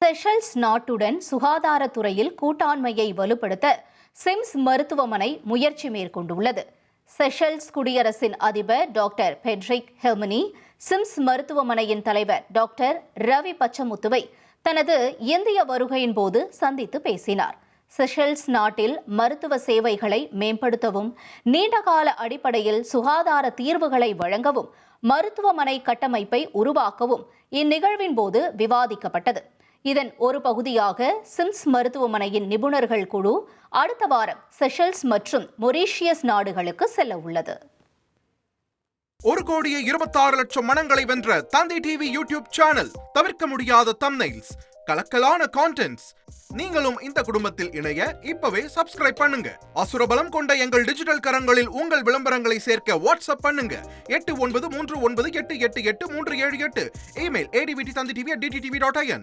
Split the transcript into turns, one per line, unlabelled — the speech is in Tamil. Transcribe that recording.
செஷல்ஸ் நாட்டுடன் சுகாதாரத்துறையில் கூட்டாண்மையை வலுப்படுத்த சிம்ஸ் மருத்துவமனை முயற்சி மேற்கொண்டுள்ளது. செஷல்ஸ் குடியரசின் அதிபர் டாக்டர் பெட்ரிக் ஹெர்மனி சிம்ஸ் மருத்துவமனையின் தலைவர் டாக்டர் ரவி பச்சமுத்துவை தனது இந்திய வருகையின் போது சந்தித்து பேசினார். செஷல்ஸ் நாட்டில் மருத்துவ சேவைகளை மேம்படுத்தவும் நீண்டகால அடிப்படையில் சுகாதார தீர்வுகளை வழங்கவும் மருத்துவமனை கட்டமைப்பை உருவாக்கவும் இந்நிகழ்வின் போது விவாதிக்கப்பட்டது. இதன் ஒரு பகுதியாக சிம்ஸ் மருத்துவமனையின் நிபுணர்கள் குழு அடுத்த வாரம் செஷல்ஸ் மற்றும் மொரீஷியஸ் நாடுகளுக்கு செல்ல உள்ளது.
1,26,00,000 மனங்களை வென்ற தந்தி டிவி யூடியூப் சேனல். தவிர்க்க முடியாத தம்ப்நெயில்ஸ், கலக்கலான கான்டென்ட்ஸ். நீங்களும் இந்த குடும்பத்தில் இணைய இப்பவே சப்ஸ்கிரைப் பண்ணுங்க. அசுரபலம் கொண்ட எங்கள் டிஜிட்டல் கரங்களில் உங்கள் விளம்பரங்களை சேர்க்க வாட்ஸ்அப் பண்ணுங்க. 8939888378. Email advttv@dttv.in.